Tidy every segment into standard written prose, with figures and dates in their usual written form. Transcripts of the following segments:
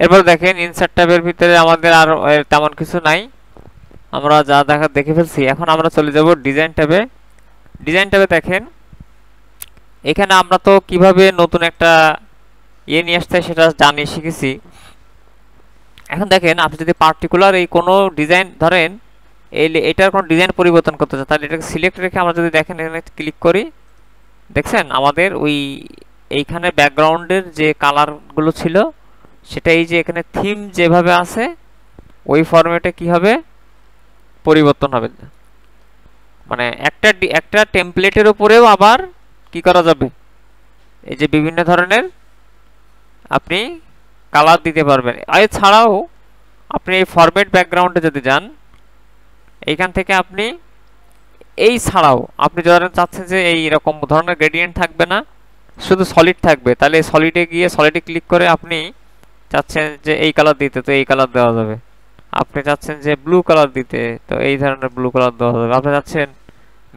এরপর দেখেন ইনসার্ট ট্যাবের ভিতরে আমাদের আর তেমন কিছু নাই, আমরা যা দেখে ফেলছি। এখন আমরা চলে যাব ডিজাইন ট্যাবে। ডিজাইন ট্যাবে দেখেন এখানে আমরা তো কিভাবে নতুন একটা নিয়ে আসতে সেটা জানি শিখেছি। এখন দেখেন আপনি যদি পার্টিকুলার এই কোনো ডিজাইন ধরেন এটার কোনো ডিজাইন পরিবর্তন করতে চান, তাহলে এটাকে সিলেক্ট রেখে আমরা যদি দেখেন এখানে ক্লিক করি, দেখছেন আমাদের এইখানে ব্যাকগ্রাউন্ডের যে কালারগুলো ছিল সেটা এই যে এখানে থিম যেভাবে আছে ওই ফরম্যাটে কি হবে, পরিবর্তন হবে। মানে একটা টেমপ্লেটের উপরেও আবার কি করা যাবে, এই যে বিভিন্ন ধরনের আপনি কালার দিতে পারবেন। এছাড়াও আপনি এই ফরম্যাট ব্যাকগ্রাউন্ডে যদি যান, এইখান থেকে আপনি এই ছাড়াও আপনি ধরেন চাচ্ছেন যে এই রকম ধরনের গ্রেডিয়েন্ট থাকবে না, শুধু সলিড থাকবে, তাহলে সলিডে গিয়ে সলিডে ক্লিক করে আপনি চাচ্ছেন যে এই কালার দিতে, তো এই কালার দেওয়া যাবে। আপনি চাচ্ছেন যে ব্লু কালার দিতে, তো এই ধরনের ব্লু কালার দেওয়া যাবে। আপনি চাচ্ছেন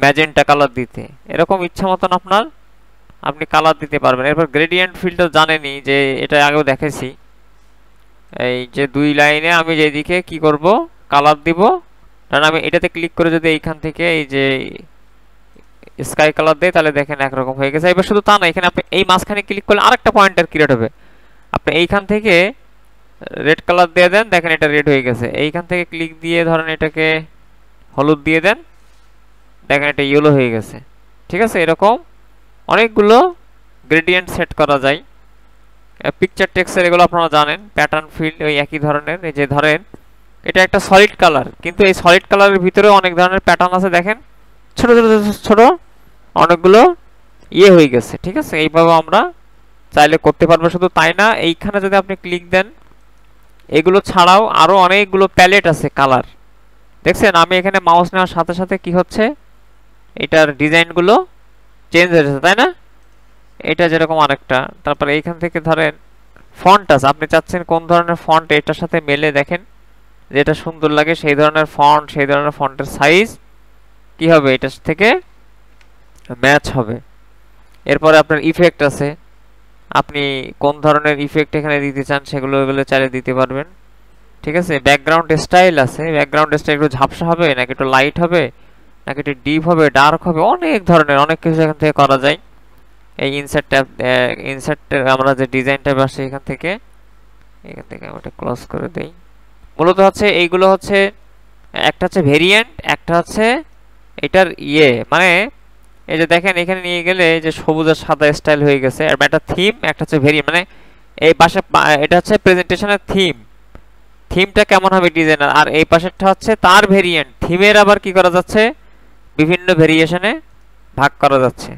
ম্যাজেন্টা কালার দিতে, এরকম ইচ্ছা মতন আপনি কালার দিতে পারবেন। এরপর গ্রেডিয়েন্ট ফিল্টার জানেনই যে এটা আগেও দেখেছি, এই যে দুই লাইনে আমি যেদিকে কি করব কালার দিব, কারণ আমি এটাতে ক্লিক করে যদি এইখান থেকে এই যে স্কাই কালার দেই তাহলে দেখেন একরকম হয়ে গেছে। এবার শুধু তা না, এখানে আপনি এই মাঝখানে ক্লিক করলে আরেকটা পয়েন্টার ক্রিয়েট হবে, আপনি এইখান থেকে রেড কালার দিয়ে দেন, দেখেন এটা রেড হয়ে গেছে। এইখান থেকে ক্লিক দিয়ে ধরেন এটাকে হলুদ দিয়ে দেন, দেখেন এটা ইয়েলো হয়ে গেছে। ঠিক আছে, এরকম অনেকগুলো গ্রেডিয়েন্ট সেট করা যায়। পিকচার টেক্সচার এগুলো আপনারা জানেন, প্যাটার্ন ফিল্ড ওই একই ধরনের। এই যে ধরেন এটা একটা সলিড কালার, কিন্তু এই সলিড কালারের ভিতরেও অনেক ধরনের প্যাটার্ন আছে, দেখেন ছোট ছোট ছোট অনেকগুলো হয়ে গেছে। ঠিক আছে, এইভাবে আমরা চাইলে করতে পারবো। শুধু তাই না, এইখানে যদি আপনি ক্লিক দেন, এগুলো ছাড়াও আরো অনেকগুলো প্যালেট আছে কালার, দেখছেন আমি এখানে মাউস নেওয়ার সাথে সাথে কি হচ্ছে, এটার ডিজাইনগুলো চেঞ্জ হয়েছে, তাই না? এটা যেরকম আরেকটা। তারপরে এইখান থেকে ধরেন ফন্ট আছে, আপনি চাচ্ছেন কোন ধরনের ফন্ট এটার সাথে মেলে, দেখেন যেটা সুন্দর লাগে সেই ধরনের ফন্ট, সেই ধরনের ফন্টের সাইজ কি হবে এটার থেকে ম্যাচ হবে। এরপরে আপনার ইফেক্ট আছে, আপনি কোন ধরনের ইফেক্ট এখানে দিতে চান সেগুলো চাইলে দিতে পারবেন। ঠিক আছে, ব্যাকগ্রাউন্ড স্টাইল আছে, ব্যাকগ্রাউন্ড স্টাইল একটু ঝাপসা হবে নাকি একটু লাইট হবে নাকি একটু ডিপ হবে, ডার্ক হবে, অনেক ধরনের অনেক কিছু এখান থেকে করা যায়। এই ইনসার্ট ট্যাব, ইনসার্ট আমরা যে ডিজাইন ট্যাব আসে এখান থেকে আমি এটা ক্লোজ করে দেই। মূলত হচ্ছে এইগুলো হচ্ছে একটা হচ্ছে ভেরিয়েন্ট, একটা হচ্ছে এটার মানে এই যে দেখেন এখানে নিয়ে গেলে যে সবুজ আর সাদা স্টাইল হয়ে গেছে। আর একটা থিম, একটা হচ্ছে ভেরিয়েন্ট, মানে এই পাশে এটা হচ্ছে প্রেজেন্টেশনের থিমটা কেমন হবে ডিজাইনার, আর এই পাশেরটা হচ্ছে তার ভেরিয়েন্ট। থিমের আবার কি করা যাচ্ছে, বিভিন্ন ভেরিয়েশনে ভাগ করা যাচ্ছে।